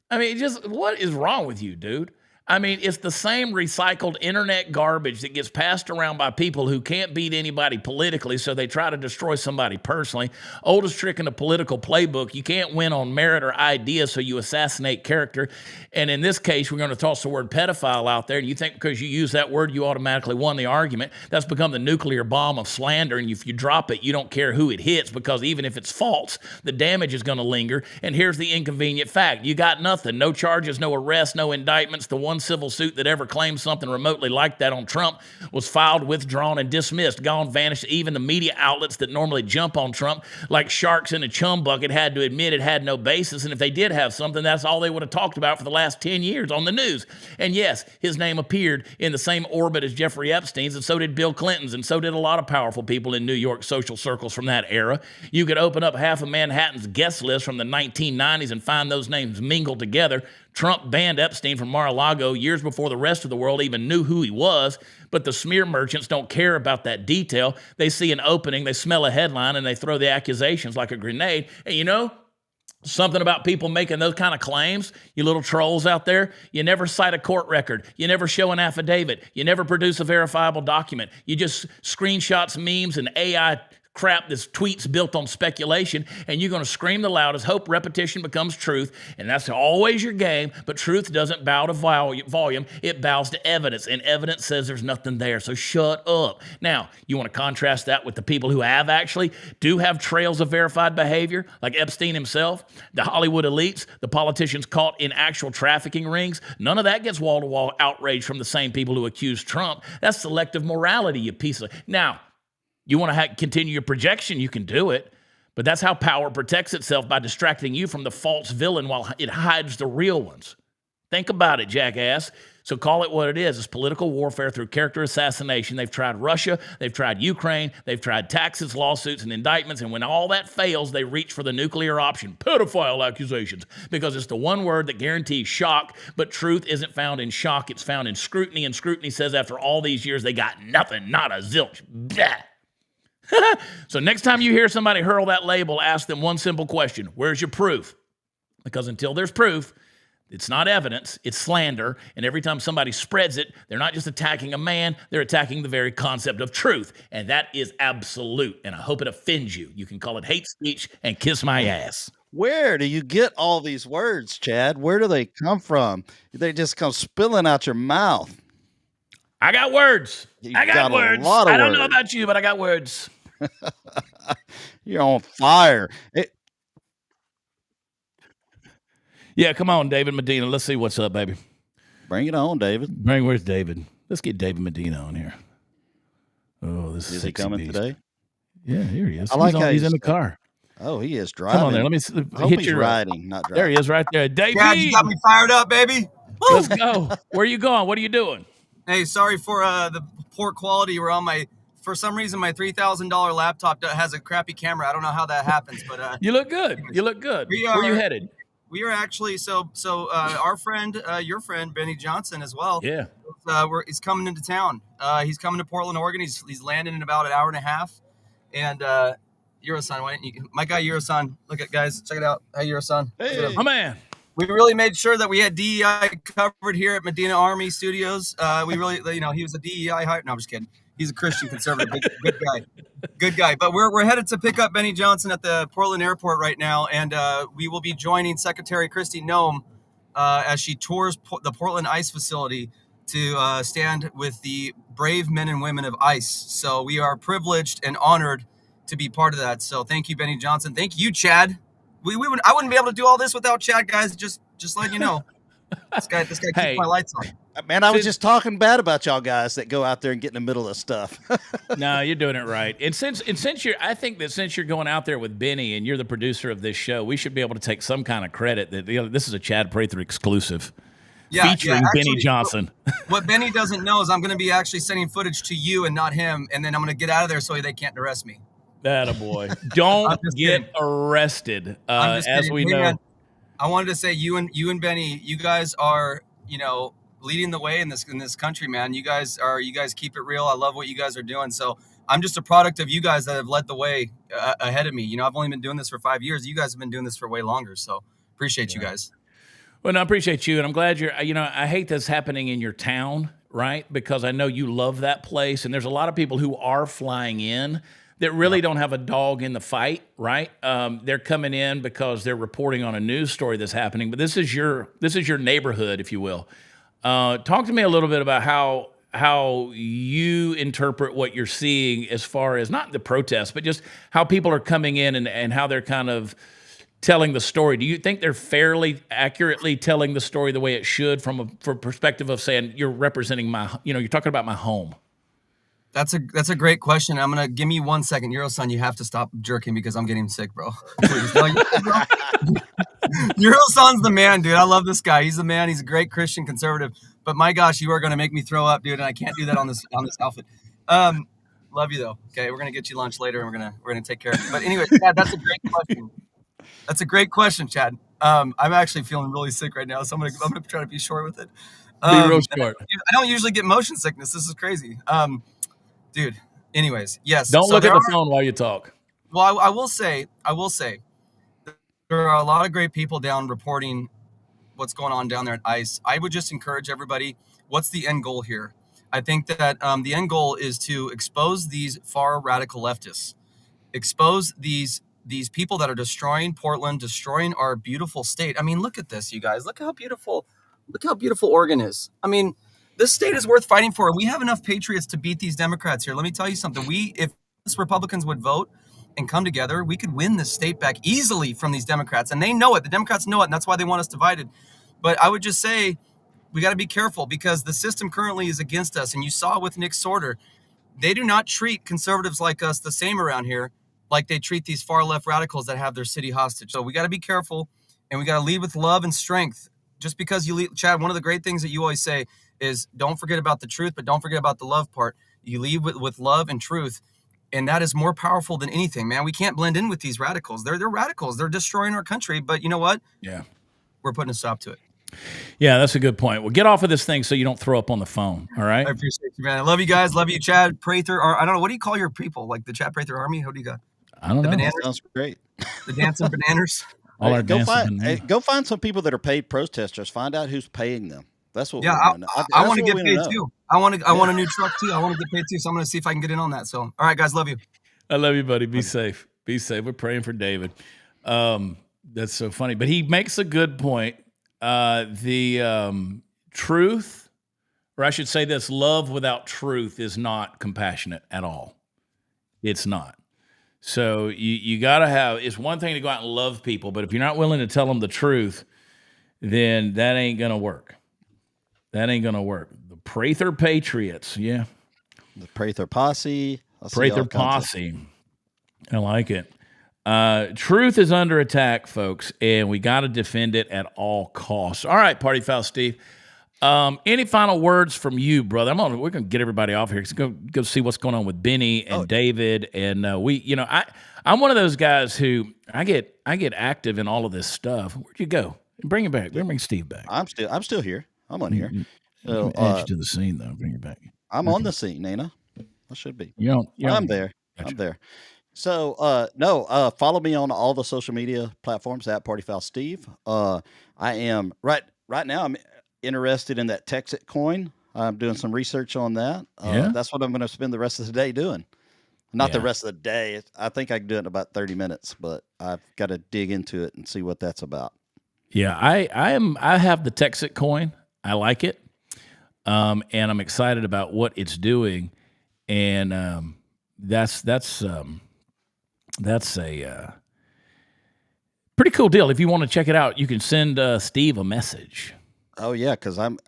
I mean, just what is wrong with you, dude? I mean, it's the same recycled internet garbage that gets passed around by people who can't beat anybody politically, so they try to destroy somebody personally. Oldest trick in the political playbook, you can't win on merit or idea, so you assassinate character. And in this case, we're going to toss the word pedophile out there, and you think because you use that word, you automatically won the argument. That's become the nuclear bomb of slander, and if you drop it, you don't care who it hits, because even if it's false, the damage is going to linger. And here's the inconvenient fact. You got nothing. No charges, no arrests, no indictments. The one civil suit that ever claimed something remotely like that on Trump was filed, withdrawn, and dismissed, gone, vanished. Even the media outlets that normally jump on Trump like sharks in a chum bucket had to admit it had no basis, and if they did have something, that's all they would have talked about for the last 10 years on the news. And yes, his name appeared in the same orbit as Jeffrey Epstein's, and so did Bill Clinton's, and so did a lot of powerful people in New York social circles from that era. You could open up half of Manhattan's guest list from the 1990s and find those names mingled together. Trump banned Epstein from Mar-a-Lago years before the rest of the world even knew who he was, but the smear merchants don't care about that detail. They see an opening, they smell a headline, and they throw the accusations like a grenade. And you know, something about people making those kind of claims, you little trolls out there, you never cite a court record, you never show an affidavit, you never produce a verifiable document, you just screenshots, memes, and AI crap, this tweets built on speculation, and you're going to scream the loudest, hope repetition becomes truth, and that's always your game. But truth doesn't bow to volume, it bows to evidence, and evidence says there's nothing there, so shut up. Now, you want to contrast that with the people who do have trails of verified behavior, like Epstein himself, the Hollywood elites, the politicians caught in actual trafficking rings. None of that gets wall-to-wall outrage from the same people who accuse Trump. That's selective morality, you piece of... Now, you want to continue your projection, you can do it, but that's how power protects itself, by distracting you from the false villain while it hides the real ones. Think about it, jackass. So call it what it is. It's political warfare through character assassination. They've tried Russia, they've tried Ukraine, they've tried taxes, lawsuits, and indictments, and when all that fails, they reach for the nuclear option, pedophile accusations, because it's the one word that guarantees shock, but truth isn't found in shock, it's found in scrutiny, and scrutiny says after all these years, they got nothing, not a zilch. Blah. So next time you hear somebody hurl that label, ask them one simple question: where's your proof? Because until there's proof, it's not evidence, it's slander. And every time somebody spreads it, they're not just attacking a man, they're attacking the very concept of truth. And that is absolute. And I hope it offends you. You can call it hate speech and kiss my ass. Where do you get all these words, Chad? Where do they come from? They just come spilling out your mouth. I got words. I got words. I don't know words. about you, but I got words. You're on fire. Yeah, come on, David Medina. Let's see what's up, baby. Bring it on, David. Where's David? Let's get David Medina on here. Oh, this is he coming beast. today? Yeah, here he is. I like he's in the car. Oh, he is driving. Come on there. Let me hit your riding, not driving. There he is, right there. David, Dad, you got me fired up, baby. Woo! Let's go. Where are you going? What are you doing? Hey, sorry for the poor quality. We're on for some reason, my $3,000 laptop has a crappy camera. I don't know how that happens, but you look good. You look good. Where are you headed? We are actually our friend, your friend Benny Johnson as well. Yeah. He's coming into town. He's coming to Portland, Oregon. He's landing in about an hour and a half. And Eurosan, why didn't you? My guy Eurosan, look at guys, check it out. Hey Eurosan. Hey, my man. We really made sure that we had DEI covered here at Medina Army Studios. We really, he was a DEI hire. No, I'm just kidding. He's a Christian conservative, good guy. But we're headed to pick up Benny Johnson at the Portland airport right now, and we will be joining Secretary Kristi Noem as she tours the Portland ICE facility to stand with the brave men and women of ICE. So we are privileged and honored to be part of that. So thank you, Benny Johnson. Thank you, Chad. I wouldn't be able to do all this without Chad, guys. Just letting you know. This guy keeps my lights on. Man, I was just talking bad about y'all guys that go out there and get in the middle of stuff. No, you're doing it right. And since I think that since you're going out there with Benny and you're the producer of this show, we should be able to take some kind of credit that this is a Chad Prather exclusive. Featuring actually, Benny Johnson. What Benny doesn't know is I'm going to be actually sending footage to you and not him, and then I'm going to get out of there so they can't arrest me. Attaboy. Don't get arrested, as we know. Man, I wanted to say you and Benny, you guys are, leading the way in this country, man. You guys keep it real. I love what you guys are doing. So I'm just a product of you guys that have led the way ahead of me. I've only been doing this for 5 years. You guys have been doing this for way longer. So appreciate you guys. Well, no, I appreciate you, and I'm glad you're. I hate this happening in your town, right? Because I know you love that place, and there's a lot of people who are flying in that really don't have a dog in the fight, right? They're coming in because they're reporting on a news story that's happening, but this is your neighborhood, if you will. Talk to me a little bit about how you interpret what you're seeing as far as not the protests, but just how people are coming in and how they're kind of telling the story. Do you think they're fairly accurately telling the story the way it should from a perspective of saying you're representing you're talking about my home? That's a great question. Give me 1 second. Euroson, you have to stop jerking because I'm getting sick, bro. Please. Euroson's the man, dude. I love this guy. He's the man. He's a great Christian conservative. But my gosh, you are going to make me throw up, dude, and I can't do that on this outfit. Love you though. Okay, we're gonna get you lunch later, and we're gonna take care of it. But anyway, Chad, that's a great question. That's a great question, Chad. I'm actually feeling really sick right now, so I'm gonna try to be short with it. Be real short. I don't usually get motion sickness. This is crazy. Dude. Anyways, yes. Don't look at the phone while you talk. Well, I will say, there are a lot of great people down reporting what's going on down there at ICE. I would just encourage everybody, what's the end goal here? I think that the end goal is to expose these far radical leftists, expose these people that are destroying Portland, destroying our beautiful state. I mean, look at this, you guys. Look how beautiful Oregon is. I mean, this state is worth fighting for. We have enough patriots to beat these Democrats here. Let me tell you something. If Republicans would vote and come together, we could win this state back easily from these Democrats. And they know it. The Democrats know it, and that's why they want us divided. But I would just say we got to be careful because the system currently is against us. And you saw with Nick Sorter, they do not treat conservatives like us the same around here like they treat these far left radicals that have their city hostage. So we got to be careful, and we got to lead with love and strength. Just because you lead, Chad, one of the great things that you always say is don't forget about the truth, but don't forget about the love part. You lead with love and truth, and that is more powerful than anything, man. We can't blend in with these radicals. They're radicals. They're destroying our country, but you know what? Yeah. We're putting a stop to it. Yeah, that's a good point. Well, get off of this thing so you don't throw up on the phone, all right? I appreciate you, man. I love you guys. Love you, Chad Prather. Or I don't know, what do you call your people? Like the Chad Prather Army? Who do you got? I don't know. That sounds great. The dancing bananas? All our go find some people that are paid protesters. Find out who's paying them. That's what. Yeah, I want to get paid too. I want a new truck too. I want to get paid too. So I'm going to see if I can get in on that. So, all right, guys, love you. I love you, buddy. Be safe. Be safe. We're praying for David. That's so funny, but he makes a good point. The truth, or I should say this: love without truth is not compassionate at all. It's not. So you got to have. It's one thing to go out and love people, but if you're not willing to tell them the truth, then that ain't gonna work. That ain't gonna work. The Prather Patriots, yeah. The Prather Posse. Prather Posse. I like it. Truth is under attack, folks, and we got to defend it at all costs. All right, Party Foul Steve. Any final words from you, brother? We're gonna get everybody off here. Go see what's going on with Benny and David, and I'm one of those guys who I get active in all of this stuff. Where'd you go? Bring it back. Bring Steve back. I'm still here. I'm on here. So add you to the scene though. Bring it back. I'm on the scene, Nina. I should be. I'm there. Gotcha. I'm there. So follow me on all the social media platforms at Party Foul Steve. I am right now. I'm interested in that Texit coin. I'm doing some research on that. That's what I'm going to spend the rest of the day doing. Not the rest of the day. I think I can do it in about 30 minutes, but I've got to dig into it and see what that's about. Yeah, I have the Texit coin. I like it, and I'm excited about what it's doing, and that's a pretty cool deal. If you want to check it out, you can send Steve a message. Oh yeah, because I'm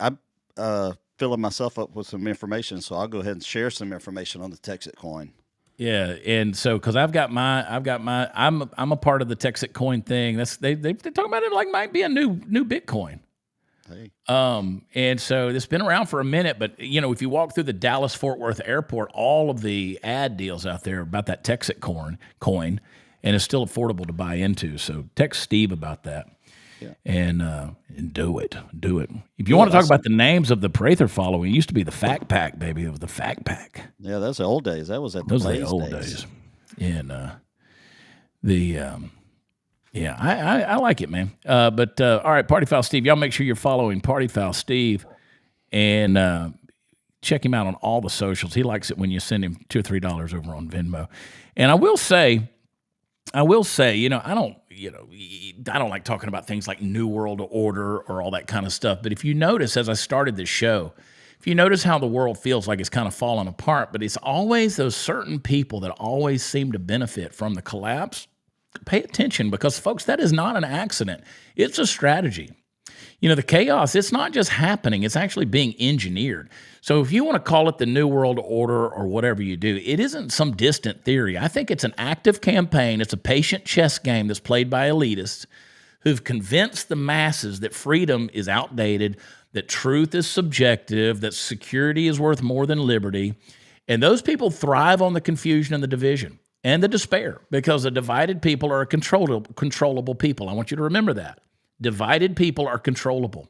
filling myself up with some information, so I'll go ahead and share some information on the Texit coin. Yeah, and so because I'm a part of the Texit coin thing. They're talking about it like it might be a new Bitcoin. Hey. And so it's been around for a minute, but if you walk through the Dallas Fort Worth airport, all of the ad deals out there about that Texit coin, and it's still affordable to buy into. So text Steve about that. Yeah. And do it. If you want to talk about the names of the Prather following, it used to be the Fact Pack, baby. It was the Fact Pack. Yeah, those are old days. That was at those are the old days. And Yeah, I like it, man. But all right, Party Foul Steve, y'all make sure you're following Party Foul Steve and check him out on all the socials. He likes it when you send him $2 or $3 over on Venmo. And I will say, I don't like talking about things like New World Order or all that kind of stuff. But if you notice, as I started this show, if you notice how the world feels like it's kind of falling apart, but it's always those certain people that always seem to benefit from the collapse. Pay attention because, folks, that is not an accident. It's a strategy. The chaos, it's not just happening. It's actually being engineered. So if you want to call it the New World Order or whatever you do, it isn't some distant theory. I think it's an active campaign. It's a patient chess game that's played by elitists who've convinced the masses that freedom is outdated, that truth is subjective, that security is worth more than liberty. And those people thrive on the confusion and the division and the despair because the divided people are a controllable people. I want you to remember that. Divided people are controllable.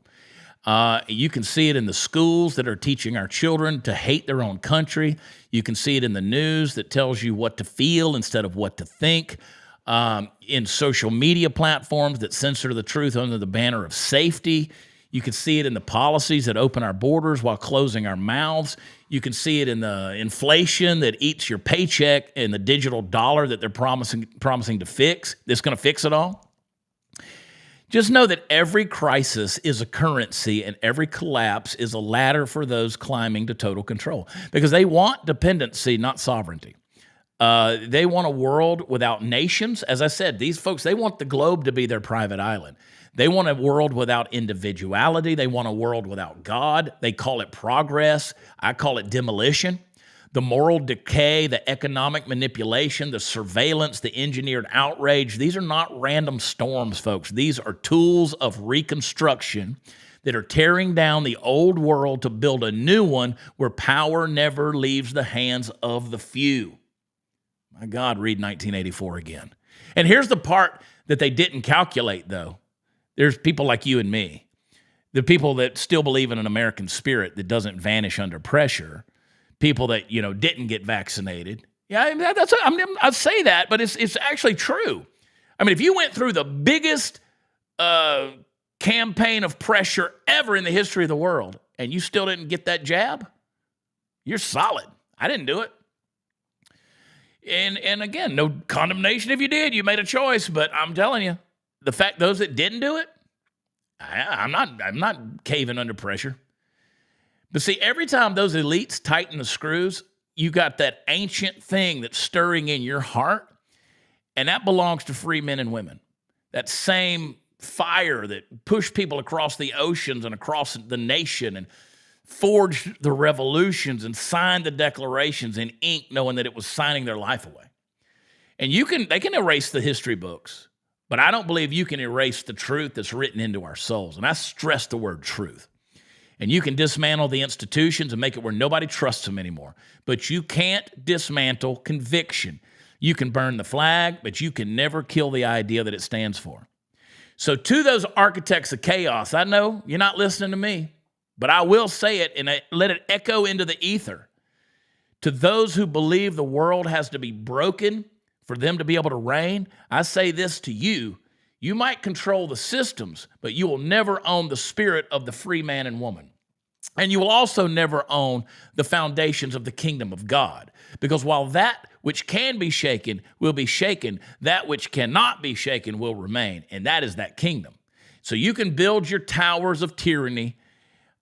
You can see it in the schools that are teaching our children to hate their own country. You can see it in the news that tells you what to feel instead of what to think. In social media platforms that censor the truth under the banner of safety. You can see it in the policies that open our borders while closing our mouths. You can see it in the inflation that eats your paycheck and the digital dollar that they're promising to fix. That's going to fix it all. Just know that every crisis is a currency and every collapse is a ladder for those climbing to total control because they want dependency, not sovereignty. They want a world without nations. As I said, these folks, they want the globe to be their private island. They want a world without individuality. They want a world without God. They call it progress. I call it demolition. The moral decay, the economic manipulation, the surveillance, the engineered outrage, these are not random storms, folks. These are tools of reconstruction that are tearing down the old world to build a new one where power never leaves the hands of the few. My God, read 1984 again. And here's the part that they didn't calculate, though. There's people like you and me, the people that still believe in an American spirit that doesn't vanish under pressure, people that, didn't get vaccinated. Yeah, I say that, but it's actually true. I mean, if you went through the biggest campaign of pressure ever in the history of the world and you still didn't get that jab, you're solid. I didn't do it. And again, no condemnation if you did. You made a choice, but I'm telling you, the fact those that didn't do it, I'm not caving under pressure. But see, every time those elites tighten the screws, you got that ancient thing that's stirring in your heart, and that belongs to free men and women. That same fire that pushed people across the oceans and across the nation and forged the revolutions and signed the declarations in ink, knowing that it was signing their life away. And they can erase the history books, but I don't believe you can erase the truth that's written into our souls. And I stress the word truth. And you can dismantle the institutions and make it where nobody trusts them anymore. But you can't dismantle conviction. You can burn the flag, but you can never kill the idea that it stands for. So to those architects of chaos, I know you're not listening to me, but I will say it and let it echo into the ether. To those who believe the world has to be broken for them to be able to reign, I say this to you. You might control the systems, but you will never own the spirit of the free man and woman. And you will also never own the foundations of the kingdom of God. Because while that which can be shaken will be shaken, that which cannot be shaken will remain. And that is that kingdom. So you can build your towers of tyranny.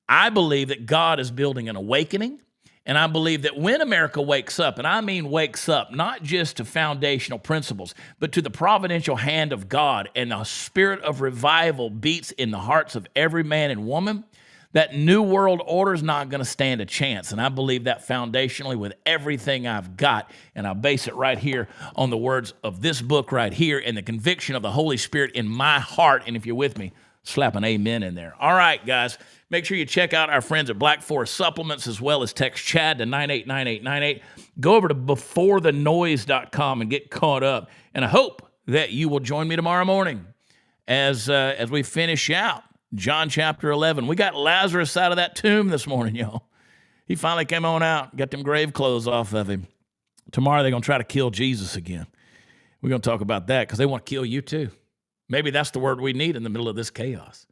I believe that God is building an awakening. And I believe that when America wakes up, and I mean wakes up, not just to foundational principles, but to the providential hand of God, and the spirit of revival beats in the hearts of every man and woman, that new world order is not going to stand a chance. And I believe that foundationally with everything I've got. And I base it right here on the words of this book right here and the conviction of the Holy Spirit in my heart. And if you're with me, slap an amen in there. All right, guys. Make sure you check out our friends at Black Forest Supplements as well as text Chad to 989898. Go over to beforethenoise.com and get caught up. And I hope that you will join me tomorrow morning as we finish out John chapter 11. We got Lazarus out of that tomb this morning, y'all. He finally came on out, got them grave clothes off of him. Tomorrow they're going to try to kill Jesus again. We're going to talk about that because they want to kill you too. Maybe that's the word we need in the middle of this chaos.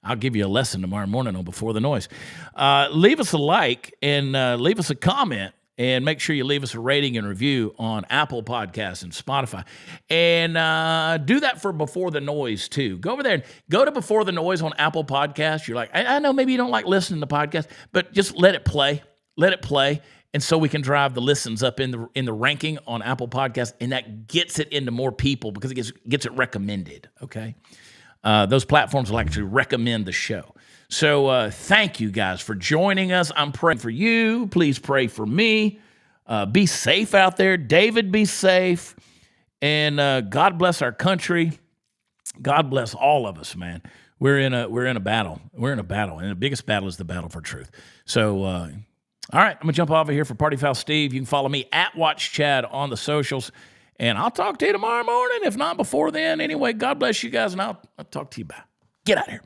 I'll give you a lesson tomorrow morning on Before the Noise. Leave us a like and leave us a comment, and make sure you leave us a rating and review on Apple Podcasts and Spotify. And do that for Before the Noise, too. Go over there and go to Before the Noise on Apple Podcasts. You're like, I know maybe you don't like listening to podcasts, but just let it play. Let it play. And so we can drive the listens up in the ranking on Apple Podcasts, and that gets it into more people because it gets it recommended, okay? Those platforms will actually recommend the show. So thank you guys for joining us. I'm praying for you. Please pray for me. Be safe out there. David, be safe. And God bless our country. God bless all of us, man. We're in a battle. We're in a battle. And the biggest battle is the battle for truth. So, all right, I'm going to jump over here for Party Foul Steve. You can follow me at Watch Chad on the socials. And I'll talk to you tomorrow morning, if not before then. Anyway, God bless you guys, and I'll talk to you about. Get out of here.